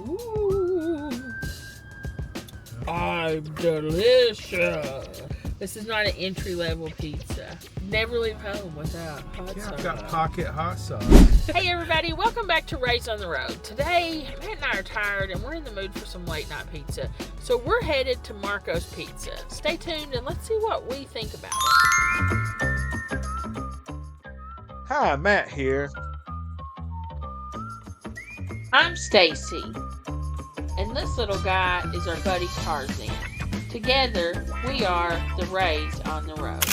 Ooh. I'm delicious. This is not an entry-level pizza. Never leave home without hot sauce. I've got pocket hot sauce. Hey everybody, welcome back to Raised on the Road. Today, Matt and I are tired and we're in the mood for some late night pizza. So we're headed to Marco's Pizza. Stay tuned and let's see what we think about it. Hi, Matt here. I'm Staci. And this little guy is our buddy Tarzan. Together, we are the Raised on the Road.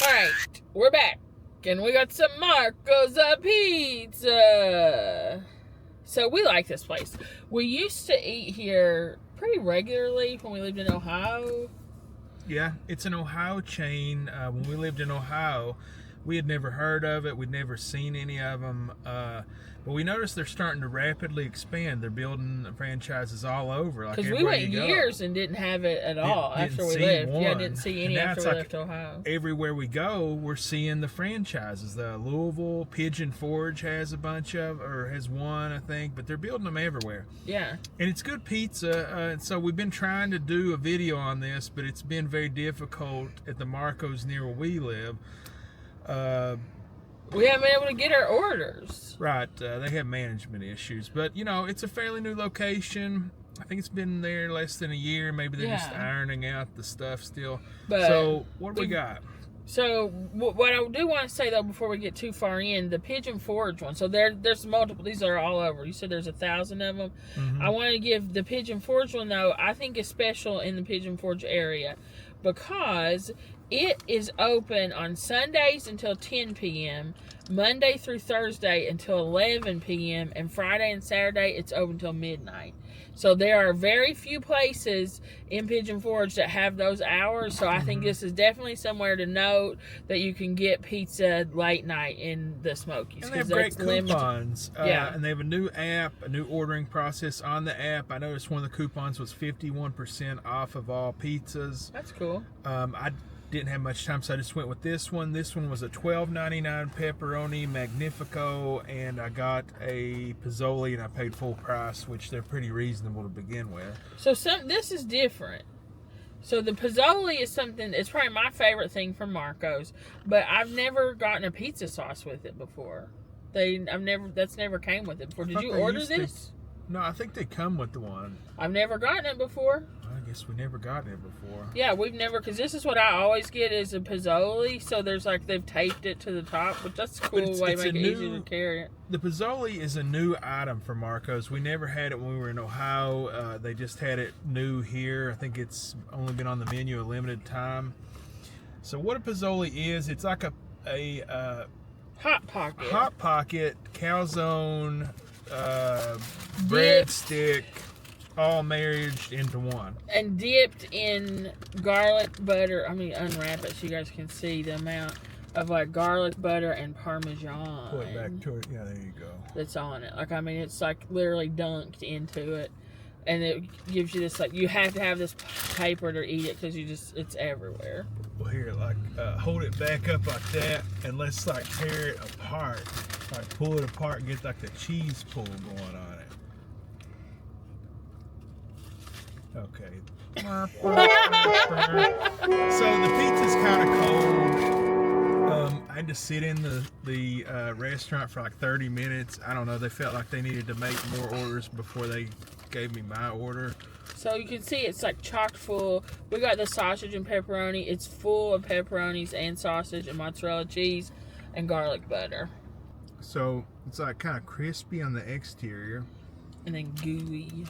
Alright, we're back. And we got some Marco's Pizza. So we like this place. We used to eat here pretty regularly when we lived in Ohio. Yeah, it's an Ohio chain. When we lived in Ohio, we had never heard of it. We'd never seen any of them. But we noticed they're starting to rapidly expand. They're building franchises all over. Because we went years and didn't have it at all after we left. Yeah, didn't see any after we left Ohio. Everywhere we go, we're seeing the franchises. The Louisville, Pigeon Forge has a bunch of, or has one, I think. But they're building them everywhere. Yeah. And it's good pizza. And so we've been trying to do a video on this, but it's been very difficult at the Marco's near where we live. We haven't been able to get our orders. Right, they have management issues. But, you know, it's a fairly new location. I think it's been there less than a year. Maybe they're just ironing out the stuff still. But so, what do we got? So, what I do want to say, though, before we get too far in, the Pigeon Forge one. So, there's multiple. These are all over. You said there's 1,000 of them. Mm-hmm. I want to give the Pigeon Forge one, though, I think is special in the Pigeon Forge area. Because it is open on Sundays until 10 p.m., Monday through Thursday until 11 p.m., and Friday and Saturday it's open until midnight. So there are very few places in Pigeon Forge that have those hours. So I think this is definitely somewhere to note that you can get pizza late night in the Smokies. And they have great coupons. Yeah. And they have a new app, a new ordering process on the app. I noticed one of the coupons was 51% off of all pizzas. That's cool. I didn't have much time, so I just went with this one. This one was a $12.99 pepperoni Magnifico, and I got a pizolli, and I paid full price, which they're pretty reasonable to begin with. So this is different. So the pizolli is something, it's probably my favorite thing from Marco's, but I've never gotten a pizza sauce with it before. That's never came with it before. Did you order this? No, I think they come with the one. I've never gotten it before. I guess we never gotten it before. Yeah, we've never, because this is what I always get is a pizolli. So there's like, they've taped it to the top, but that's a cool way to make it easy to carry it. The pizolli is a new item for Marco's. We never had it when we were in Ohio. They just had it new here. I think it's only been on the menu a limited time. So what a pizolli is, it's like a Hot Pocket. Hot Pocket, calzone, breadstick, all married into one. And dipped in garlic butter. I mean, unwrap it so you guys can see the amount of like garlic butter and Parmesan. Pull it back to it. Yeah, there you go. That's on it. Like, I mean, it's like literally dunked into it. And it gives you this, like, you have to have this paper to eat it because it's everywhere. Well, here, like, hold it back up like that, and let's, like, tear it apart. Like, pull it apart and get, like, the cheese pull going on it. Okay. So, the pizza's kind of cold. I had to sit in the restaurant for, like, 30 minutes. I don't know. They felt like they needed to make more orders before they gave me my order. So you can see it's like chock full. We got the sausage and pepperoni. It's full of pepperonis and sausage and mozzarella cheese and garlic butter. So it's like kind of crispy on the exterior. And then gooey.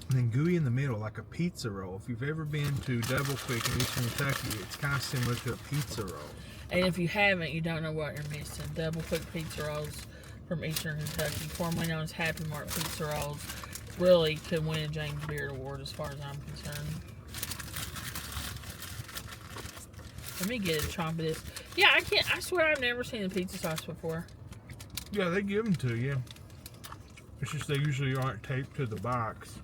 And then gooey in the middle, like a pizza roll. If you've ever been to Double Quick in Eastern Kentucky, it's kind of similar to a pizza roll. And if you haven't, you don't know what you're missing. Double Quick pizza rolls from Eastern Kentucky, formerly known as Happy Mart Pizza Rolls. Really could win a James Beard Award as far as I'm concerned. Let me get a chomp of this. Yeah, I swear I've never seen a pizza sauce before. Yeah, they give them to you. It's just they usually aren't taped to the box.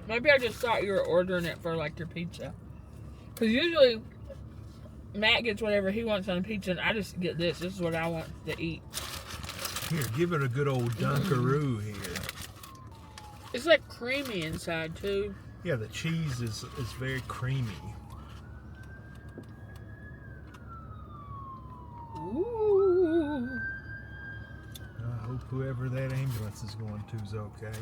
Maybe I just thought you were ordering it for like your pizza. Because usually Matt gets whatever he wants on pizza and I just get this. This is what I want to eat. Here, give it a good old dunkaroo here. It's like creamy inside too. Yeah, the cheese is very creamy. Ooh. I hope whoever that ambulance is going to is okay.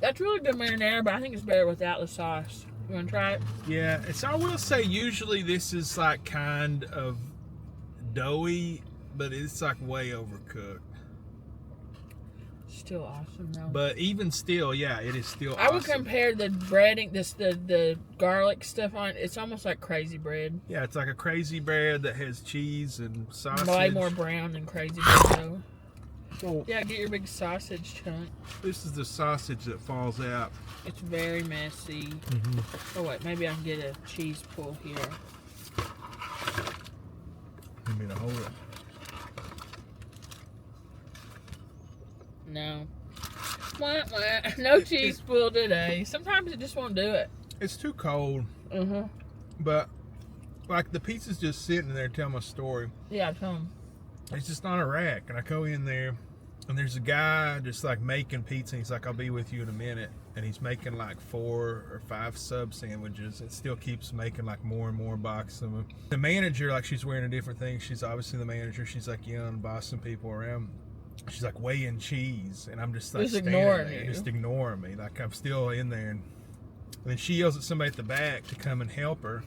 That's really good marinara, but I think it's better without the sauce. You want to try it? Yeah, I will say usually this is like kind of doughy, but it's like way overcooked. Still awesome though. But even still, yeah, it is still I would awesome. compare the breading, the garlic stuff on it. It's almost like crazy bread. Yeah, it's like a crazy bread that has cheese and sausage. Way more brown than crazy bread though. Well, Yeah, get your big sausage chunk. this is the sausage that falls out. It's very messy. Oh wait, maybe I can get a cheese pull here. You mean to hold it? No. Wah, wah. No cheese pull today. Sometimes it just won't do it. It's too cold. But like the pizza's just sitting there telling my story. Yeah, tell 'em. It's just on a rack, and I go in there, and there's a guy just like making pizza. And he's like, "I'll be with you in a minute," and he's making like 4 or 5 sub sandwiches. It still keeps making like more and more boxes of them. The manager, like, she's wearing a different thing. She's obviously the manager. She's like young, bossing people around. She's like weighing cheese, and I'm just like Just standing ignoring there, you. just ignoring me, like I'm still in there. And then she yells at somebody at the back to come and help her.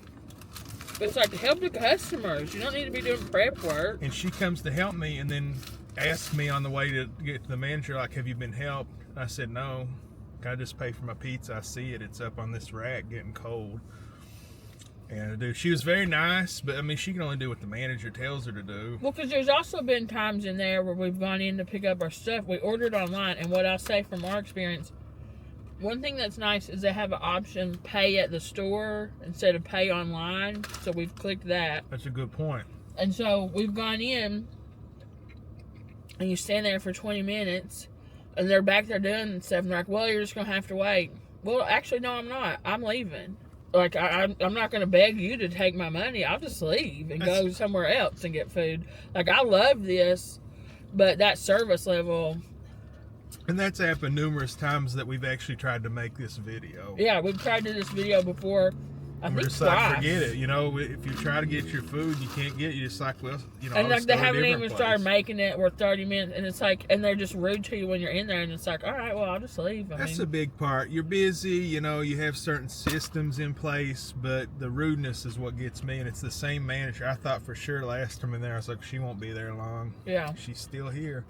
It's like to help the customers. You don't need to be doing prep work. And she comes to help me, and then asks me on the way to get to the manager, like, "Have you been helped?" I said, "No. Can I just pay for my pizza? I see it. It's up on this rack getting cold." And dude, she was very nice, but I mean, she can only do what the manager tells her to do. Well, because there's also been times in there where we've gone in to pick up our stuff. We ordered online, and what I'll say from our experience, one thing that's nice is they have an option pay at the store instead of pay online. So we've clicked that. That's a good point. And so we've gone in, and you stand there for 20 minutes, and they're back there doing stuff, and they're like, "Well, you're just going to have to wait." Well, actually, no, I'm not. I'm leaving. Like, I'm not going to beg you to take my money. I'll just leave and go somewhere else and get food. Like, I love this, but that service level... And that's happened numerous times that we've actually tried to make this video. Yeah, we've tried to do this video before. I And we're think just twice. like, forget it. You know, if you try to get your food, you can't get it. You just like, well, you know, And I'll like just they go to a haven't different even place. started making it. We're 30 minutes, and it's like, and they're just rude to you when you're in there, and it's like, all right, well, I'll just leave. That's a big part. You're busy, you know, you have certain systems in place, but the rudeness is what gets me. And it's the same manager. I thought for sure last time in there, I was like, she won't be there long. Yeah. She's still here.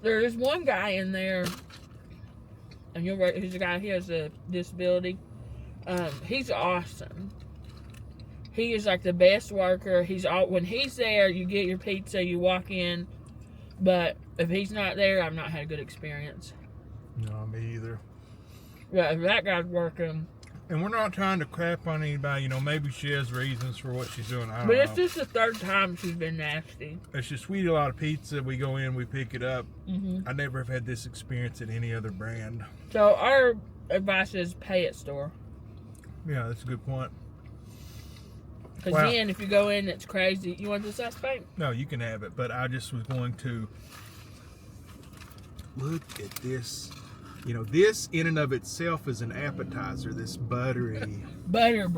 There is one guy in there, and you're right, he's a guy, he has a disability. He's awesome. He is like the best worker. When he's there, you get your pizza, you walk in. But if he's not there, I've not had a good experience. No, me either. Yeah, if that guy's working. And we're not trying to crap on anybody. You know, maybe she has reasons for what she's doing. I don't But know. it's just the third time she's been nasty. It's just, we eat a lot of pizza. We go in, we pick it up. Mm-hmm. I never have had this experience at any other brand. So our advice is pay at store. Yeah, that's a good point. Because Wow. then if you go in, it's crazy. You want this ice cream? No, you can have it, but I just was going to look at this. You know, this in and of itself is an appetizer. This buttery, Butter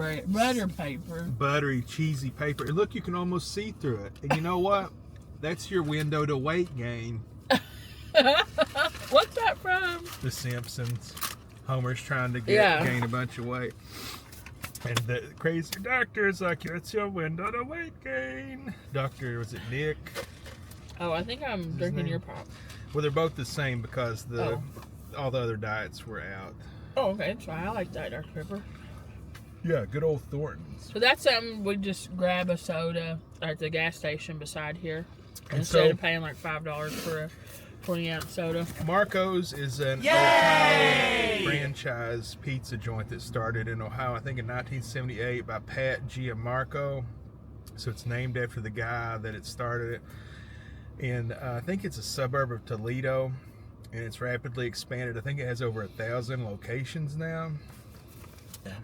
paper. buttery, cheesy paper. And look, you can almost see through it. And you know what? That's your window to weight gain. What's that from? The Simpsons. Homer's trying to gain a bunch of weight. And the crazy doctor is like, that's your window to weight gain. Doctor, was it Nick? Oh, I think I'm drinking your pop. Well, they're both the same because all the other diets were out. Oh, okay, that's fine. I like that Dr. Pepper. Yeah, good old Thornton's. So that's something we just grab a soda at the gas station beside here And instead of paying like $5 for a 20-ounce soda. Marco's is an Ohio franchise pizza joint that started in Ohio, I think in 1978 by Pat Giammarco. So it's named after the guy that it started it. And I think it's a suburb of Toledo, and it's rapidly expanded. I think it has over 1,000 locations now.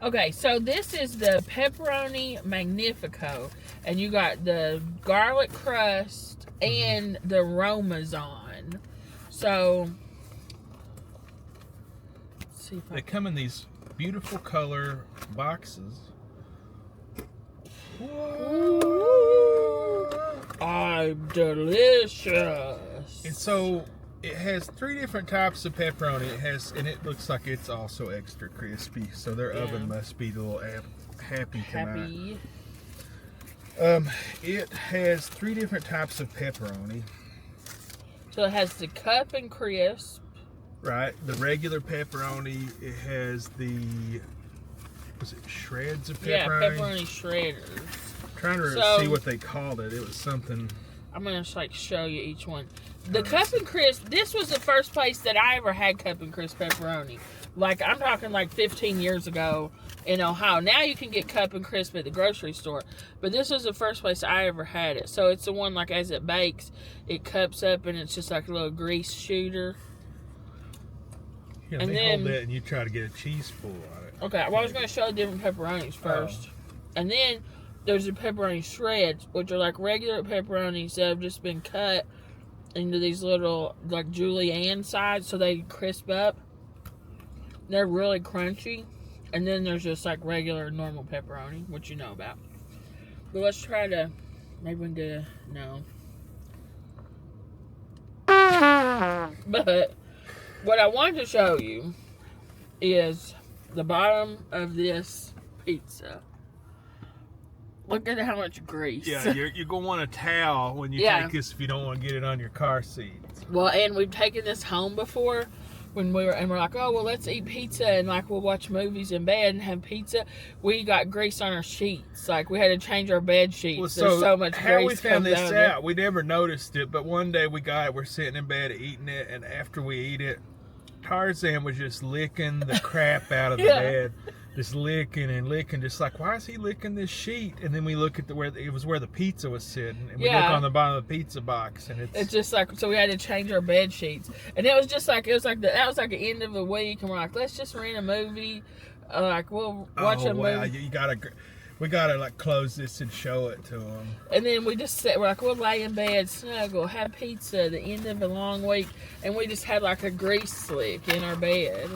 Okay, so this is the pepperoni Magnifico, and you got the garlic crust and the Romazon. So, let's see if They come in these beautiful color boxes. Ooh, I'm delicious. And so it has 3 different types of pepperoni. And it looks like it's also extra crispy. So their oven must be a little happy tonight. It has 3 different types of pepperoni. So it has the cup and crisp. Right, the regular pepperoni. It has the, was it shreds of pepperoni? Yeah, pepperoni shredders. I'm trying to see what they called it. It was something. I'm gonna like show you each one. The cup and crisp. This was the first place that I ever had cup and crisp pepperoni. Like I'm talking like 15 years ago in Ohio. Now you can get cup and crisp at the grocery store, but this was the first place I ever had it. So it's the one like as it bakes, it cups up and it's just like a little grease shooter. Yeah, and then hold that and you try to get a cheese pull on it. Okay, well I was gonna show the different pepperonis first, and then there's the pepperoni shreds, which are like regular pepperonis that have just been cut into these little like julienne sides so they crisp up. They're really crunchy. And then there's just like regular normal pepperoni, which you know about. But let's try to, maybe we can get a, no. But what I wanted to show you is the bottom of this pizza. Look at how much grease. Yeah, you're going to want a towel when you take this if you don't want to get it on your car seat. Well, and we've taken this home before when we're like, oh, well, let's eat pizza and like we'll watch movies in bed and have pizza. We got grease on our sheets. Like we had to change our bed sheets. Well, There's so much grease. How we found this out, it. we never noticed it, but one day we're sitting in bed eating it, and after we eat it, Tarzan was just licking the crap out of the bed. Just licking and licking, just like, why is he licking this sheet? And then we look at where the pizza was sitting, and we look on the bottom of the pizza box, and it's just like, so we had to change our bed sheets, and it was like that was like the end of the week, and we're like, let's just rent a movie, like we'll watch a movie. We gotta like close this and show it to them. And then we're like, we'll lay in bed, snuggle, have pizza, the end of a long week, and we just had like a grease slick in our bed.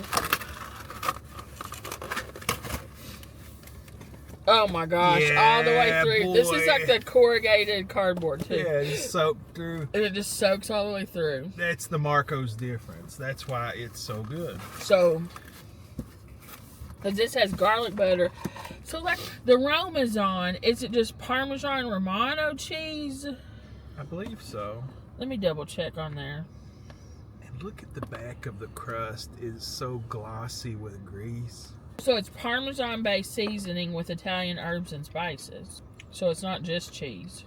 Oh my gosh, all the way through. Boy. This is like the corrugated cardboard too. Yeah, it's soaked through. And it just soaks all the way through. That's the Marco's difference. That's why it's so good. So, because this has garlic butter. So like the Romazon, is it just Parmesan Romano cheese? I believe so. Let me double check on there. And look at the back of the crust. It's so glossy with grease. So it's Parmesan-based seasoning with Italian herbs and spices. So it's not just cheese.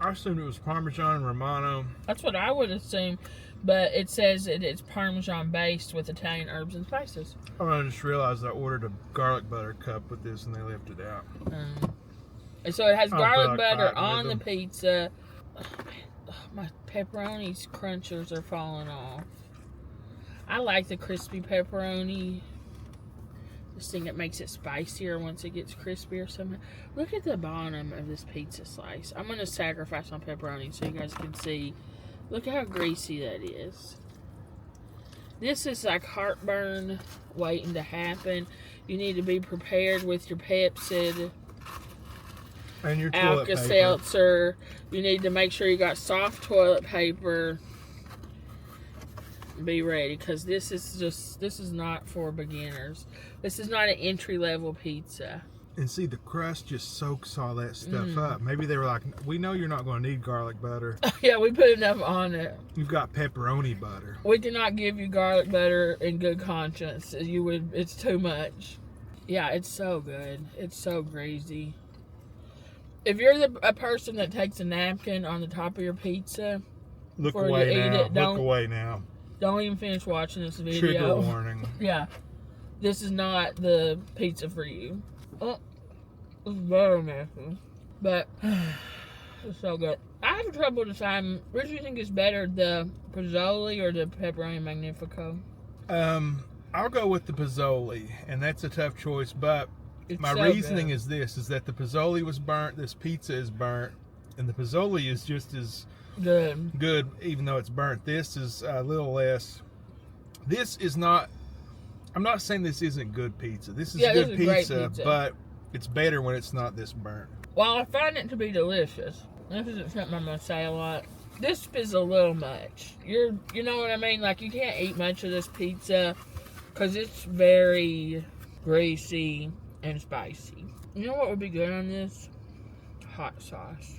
I assumed it was Parmesan Romano. That's what I would assume. But it says it's Parmesan-based with Italian herbs and spices. I just realized I ordered a garlic butter cup with this and they left it out. And so it has garlic butter on the pizza. Oh, man. My pepperoni crunchers are falling off. I like the crispy pepperoni. This thing that makes it spicier once it gets crispier somehow. Look at the bottom of this pizza slice. I'm going to sacrifice my pepperoni so you guys can see. Look how greasy that is. This is like heartburn waiting to happen. You need to be prepared with your Pepsi and your toilet paper. Alka-Seltzer. You need to make sure you got soft toilet paper. Be ready, because this is not for beginners. This is not an entry-level pizza. And see, the crust just soaks all that stuff up. Maybe they were like, we know you're not going to need garlic butter. Yeah, we put enough on it. You've got pepperoni butter. We cannot give you garlic butter in good conscience. It's too much. Yeah, it's so good. It's so greasy. If you're a person that takes a napkin on the top of your pizza, look away now. Look away now. Don't even finish watching this video. Trigger warning. Yeah. This is not the pizza for you. Oh, it's very nasty. But it's so good. I have trouble deciding which do you think is better, the pizolli or the pepperoni Magnifico? I'll go with the pizolli, and that's a tough choice, but my reasoning is this, is that the pizolli was burnt, this pizza is burnt, and the pizolli is just as good even though it's burnt. This is a little less. This is not, I'm not saying this isn't good pizza. This is good pizza, but it's better when it's not this burnt. Well, I find it to be delicious. This isn't something I'm going to say a lot. This is a little much. You know what I mean? Like, you can't eat much of this pizza because it's very greasy and spicy. You know what would be good on this? Hot sauce.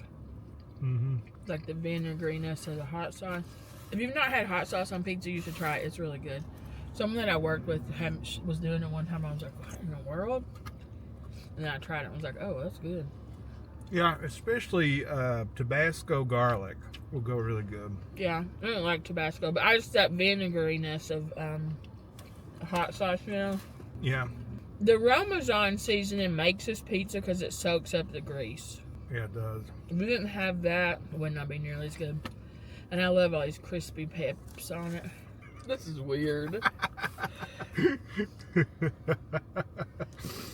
Mm-hmm. Like the vinegary-ness of the hot sauce. If you've not had hot sauce on pizza, you should try it. It's really good. Someone that I worked with was doing it one time. I was like, what in the world? And then I tried it and was like, oh, that's good. Yeah, especially Tabasco garlic will go really good. Yeah, I don't like Tabasco, but I just that vinegary-ness of hot sauce, you know? Yeah. The Parmesan seasoning makes this pizza because it soaks up the grease. Yeah, it does. If we didn't have that, it would not be nearly as good. And I love all these crispy peps on it. This is weird.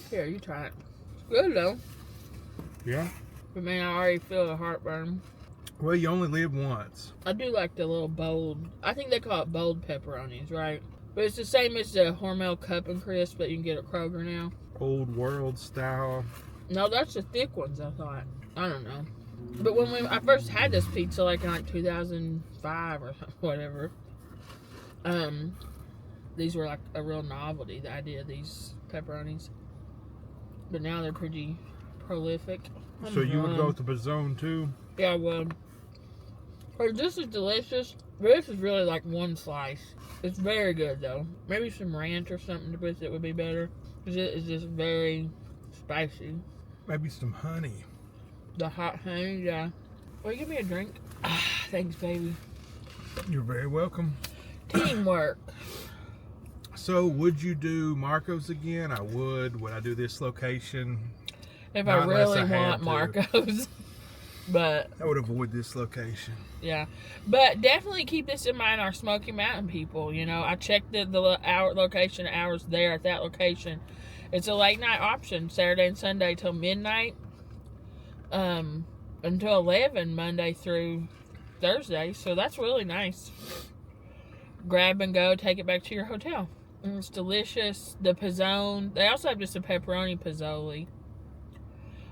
Here, you try it. Good though. Yeah. But man, I already feel the heartburn. Well, you only live once. I do like the little bold, I think they call it bold pepperonis, right? But it's the same as the Hormel Cup and Crisp that you can get at Kroger now. Old world style. No, that's the thick ones, I thought. I don't know. But when I first had this pizza, like in 2005 or whatever, these were like a real novelty, the idea of these pepperonis. But now they're pretty prolific. So you would go with the pizzone too? Yeah, I would. But this is delicious. This is really like one slice. It's very good though. Maybe some ranch or something with it would be better. Because it is just very spicy. Maybe some honey. The hot honey, yeah. Will you give me a drink? Thanks, baby. You're very welcome. Teamwork. So, would you do Marco's again? I would. Would I do this location? If I really want Marco's. But I would avoid this location. Yeah. But definitely keep this in mind, our Smoky Mountain people. You know, I checked the location hours there at that location. It's a late night option, Saturday and Sunday till midnight. Until 11 Monday through Thursday. So that's really nice. Grab and go, take it back to your hotel. And it's delicious. The pizzone. They also have just a pepperoni pizzoli.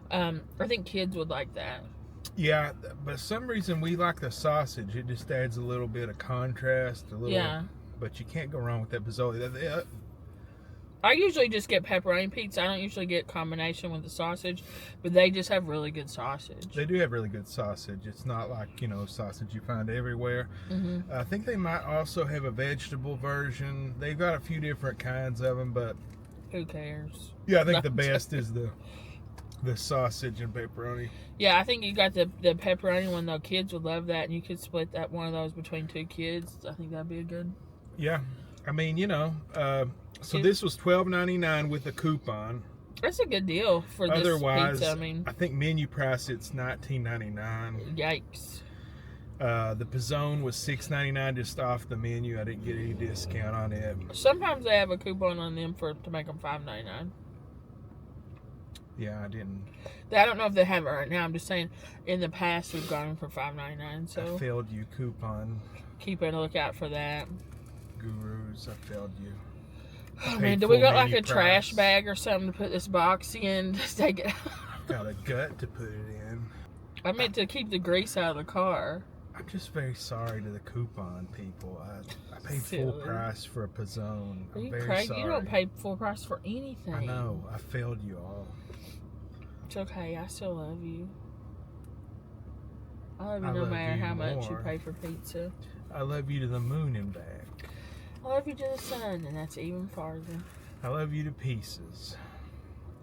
I think kids would like that. Yeah, but for some reason we like the sausage. It just adds a little bit of contrast. Yeah. But you can't go wrong with that pizzoli. I usually just get pepperoni pizza. I don't usually get combination with the sausage, but they just have really good sausage. They do have really good sausage. It's not like, you know, sausage you find everywhere. Mm-hmm. I think they might also have a vegetable version. They've got a few different kinds of them, but who cares? Yeah, I think the best is the sausage and pepperoni. Yeah, I think you got the pepperoni one though. Kids would love that, and you could split that one of those between two kids. I think that'd be a good. Yeah, I mean, you know. So this was $12.99 with a coupon. That's a good deal for this Otherwise, pizza. I mean, I think menu price it's $19.99. Yikes. The pizzone was $6.99 just off the menu. I didn't get any discount on it. Sometimes they have a coupon on them to make them $5.99. Yeah, I didn't. I don't know if they have it right now. I'm just saying, in the past we've gotten them for $5.99. So I failed you coupon. Keep a lookout for that. Gurus, I failed you. Oh man, do we got like a trash bag or something to put this box in? Just take it. I've got a gut to put it in. I meant to keep the grease out of the car. I'm just very sorry to the coupon people. I paid full price for a pizzone. I'm very sorry. You don't pay full price for anything. I know. I failed you all. It's okay. I still love you. I love you no matter how much you pay for pizza. I love you to the moon and back. I love you to the sun, and that's even farther. I love you to pieces.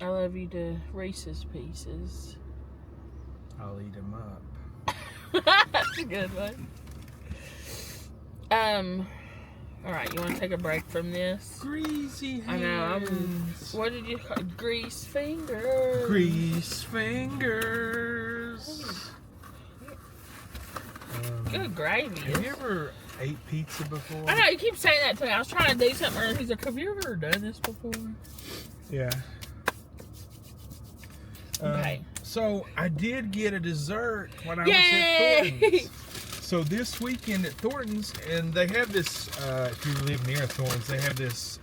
I love you to Reese's Pieces. I'll eat them up. That's a good one. Alright, you want to take a break from this? Greasy hands. I know, what did you call it? Grease fingers. Grease fingers. Good gravy. Have you ever ate pizza before. I know, you keep saying that to me. I was trying to do something earlier. He's like, have you ever done this before? Yeah. Okay. So I did get a dessert when I was at Thornton's. So this weekend at Thornton's, and they have this, if you live near Thornton's, they have this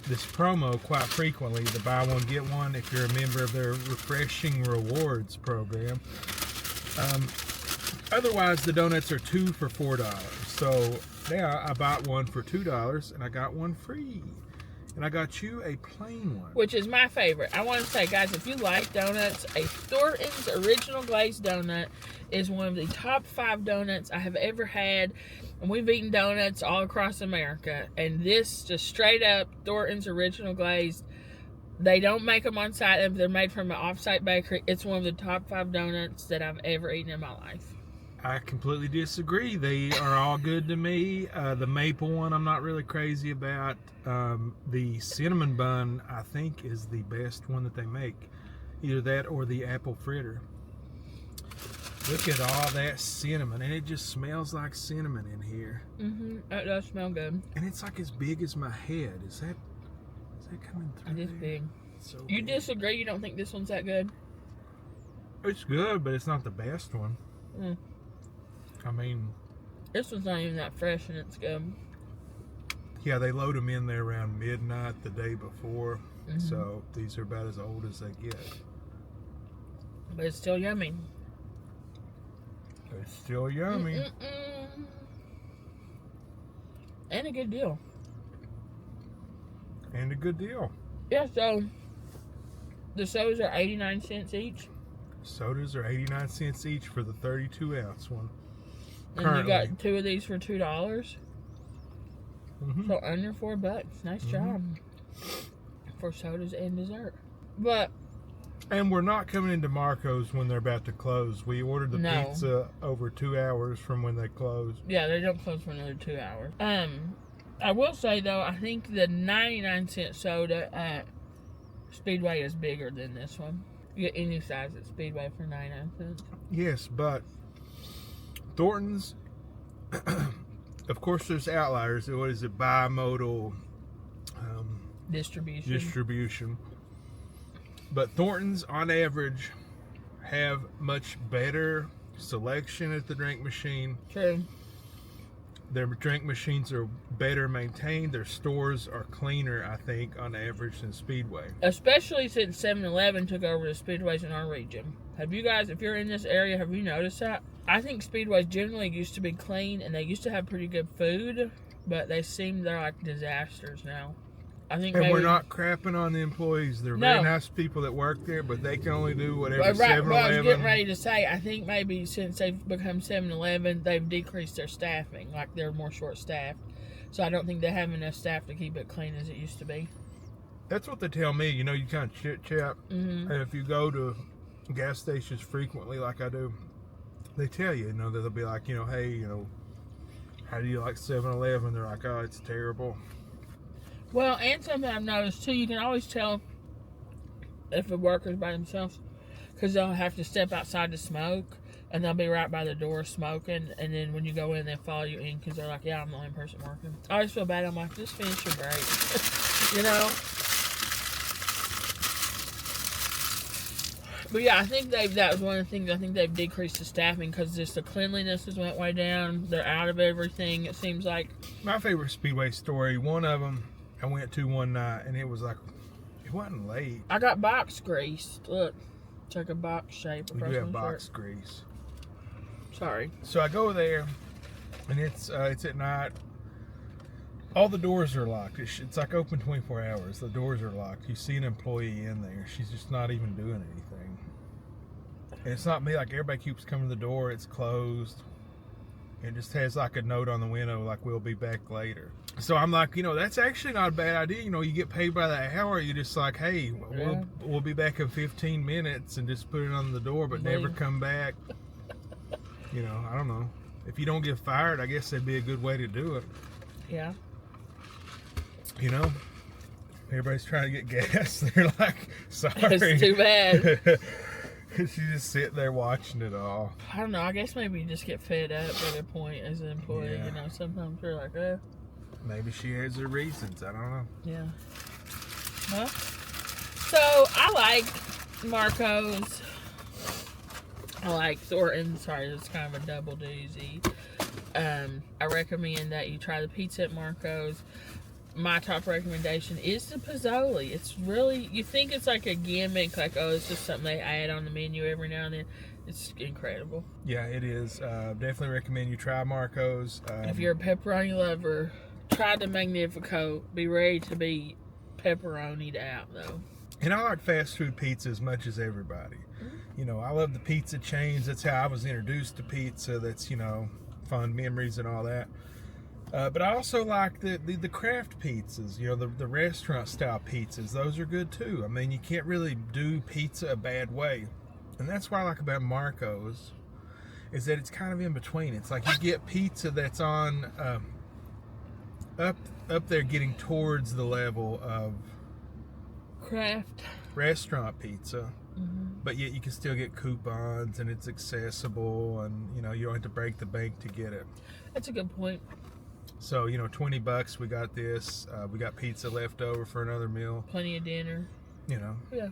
this promo quite frequently, the buy one, get one, if you're a member of their Refreshing Rewards program. Otherwise, the donuts are 2 for $4. So now I bought one for $2, and I got one free. And I got you a plain one. Which is my favorite. I want to say, guys, if you like donuts, a Thornton's Original Glazed Donut is one of the top 5 donuts I have ever had. And we've eaten donuts all across America. And this, just straight up, Thornton's Original Glazed. They don't make them on site. They're made from an off-site bakery. It's one of the top 5 donuts that I've ever eaten in my life. I completely disagree. They are all good to me. The maple one I'm not really crazy about. The cinnamon bun I think is the best one that they make. Either that or the apple fritter. Look at all that cinnamon, and it just smells like cinnamon in here. That does smell good. And it's like as big as my head. Is that coming through? It is big. So You big. disagree? You don't think this one's that good? It's good, but it's not the best one. I mean, this one's not even that fresh, and it's good. yeah, they load them in there around midnight the day before. So these are about as old as they get. But it's still yummy. It's still yummy. And a good deal. And a good deal. Yeah, so the sodas are 89 cents each. Sodas are 89 cents each for the 32-ounce one. And you got 2 of these for $2. So under $4. Nice job. For sodas and dessert. But and we're not coming into Marco's when they're about to close. We ordered the pizza over 2 hours from when they closed. Yeah, they don't close for another 2 hours. I will say though, I think the 99-cent soda at Speedway is bigger than this one. You get any size at Speedway for 99 cents. Yes, but Thornton's, of course, there's outliers. What is it? Bimodal distribution. But Thornton's, on average, have much better selection at the drink machine. True. Their drink machines are better maintained. Their stores are cleaner, I think, on average than Speedway. Especially since 7-Eleven took over the Speedways in our region. Have you guys, if you're in this area, have you noticed that? I think Speedways generally used to be clean, and they used to have pretty good food, but they seem they're like disasters now. I think and we're not crapping on the employees. They're very nice people that work there, but they can only do whatever 7-Eleven. Well, I was getting ready to say, I think maybe since they've become 7-Eleven, they've decreased their staffing. Like, they're more short-staffed. So I don't think they have enough staff to keep it clean as it used to be. That's what they tell me. You know, you kind of chit-chat. And if you go to gas stations frequently like I do, they tell you, that they'll be like, hey, how do you like 7-Eleven? They're like, oh, it's terrible. Well, and something I've noticed too, you can always tell if a worker's by themselves because they'll have to step outside to smoke, and they'll be right by the door smoking, and then when you go in, they follow you in because they're like, yeah, I'm the only person working. I always feel bad. I'm like, just finish your break. But yeah, I think that was one of the things. I think they've decreased the staffing because just the cleanliness has went way down. They're out of everything, it seems like. My favorite Speedway story, one of them I went to one night, and it was like, it wasn't late. I got box grease. Look, it's like a box shape. We do have box grease. Sorry. So I go there, and it's at night. All the doors are locked. It's like open 24 hours. The doors are locked. You see an employee in there. She's just not even doing anything. And it's not me. Like, everybody keeps coming to the door. It's closed. It just has like a note on the window like, we'll be back later. So I'm like, that's actually not a bad idea. You get paid by the hour. You're just like, hey, we'll be back in 15 minutes, and just put it on the door, but never come back. I don't know. If you don't get fired, I guess that'd be a good way to do it. Yeah. Everybody's trying to get gas. They're like, sorry. It's too bad. Because you just sit there watching it all. I don't know. I guess maybe you just get fed up at a point as an employee. Yeah. You know, sometimes you're like, Maybe she has her reasons. I don't know. yeah. Well, so I like Marco's. I like Thornton. Sorry, it's kind of a double doozy. I recommend that you try the pizza at Marco's. My top recommendation is the pizolli. It's really, you think it's like a gimmick, like, oh, it's just something they add on the menu every now and then. It's incredible. Yeah, it is. Definitely recommend you try Marco's. If you're a pepperoni lover, try the Magnifico. Be ready to be pepperonied out, though. And I like fast food pizza as much as everybody. You know, I love the pizza chains. That's how I was introduced to pizza. That's, you know, fond memories and all that. But I also like the craft pizzas, you know, the restaurant style pizzas. Those are good too. I mean, you can't really do pizza a bad way. And that's what I like about Marco's, is that it's kind of in between. It's like you get pizza that's on up there getting towards the level of Craft restaurant pizza. But yet you can still get coupons and it's accessible, and you know, you don't have to break the bank to get it. That's a good point. So, you know, $20, we got this. We got pizza left over for another meal. Plenty of dinner. You know. Yeah.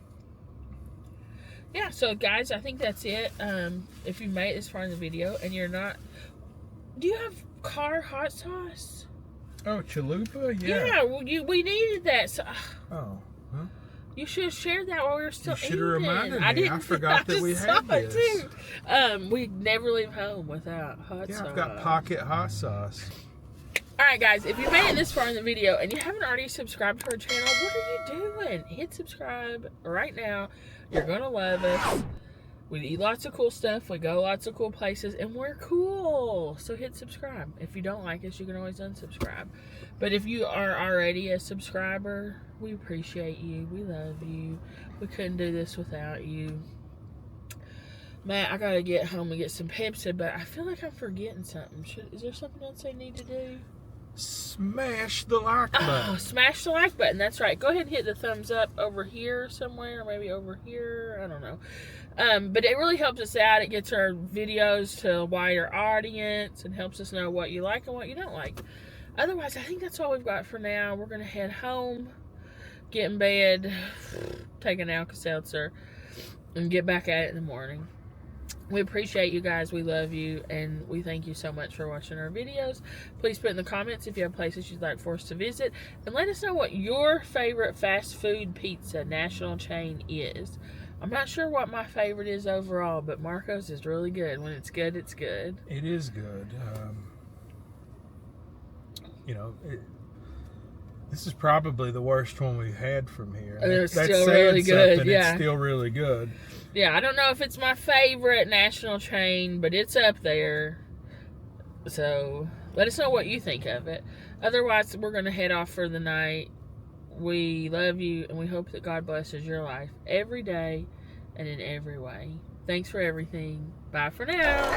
Yeah, so guys, I think that's it. If you made it this far in the video and you're not... Do you have car hot sauce? Oh, chalupa? Yeah. Yeah, well, we needed that. So, Oh. Huh? you should have shared that while we were still eating. You should have reminded me. I didn't. I forgot that we had this. Too. We never leave home without hot sauce. Yeah, I've got pocket hot sauce. Alright guys, if you made it this far in the video and you haven't already subscribed to our channel, what are you doing? Hit subscribe right now. You're going to love us. We eat lots of cool stuff. We go lots of cool places. And we're cool. So hit subscribe. If you don't like us, you can always unsubscribe. But if you are already a subscriber, we appreciate you. We love you. We couldn't do this without you. Matt, I got to get home and get some Pepsi, but I feel like I'm forgetting something. Is there something else I need to do? Smash the like button. Oh, smash the like button. That's right. Go ahead and hit the thumbs up over here somewhere, or maybe over here. I don't know. But it really helps us out. It gets our videos to a wider audience and helps us know what you like and what you don't like. Otherwise, I think that's all we've got for now. We're going to head home, get in bed, take an Alka-Seltzer, and get back at it in the morning. We appreciate you guys. We love you. And we thank you so much for watching our videos. Please put in the comments if you have places you'd like for us to visit. And let us know what your favorite fast food pizza national chain is. I'm not sure what my favorite is overall, but Marco's is really good. When it's good, it's good. It is good. You know, this is probably the worst one we've had from here. And it's still really good. Yeah. It's still really good. Yeah, I don't know if it's my favorite national chain, but it's up there. So, let us know what you think of it. Otherwise, we're going to head off for the night. We love you, and we hope that God blesses your life every day and in every way. Thanks for everything. Bye for now.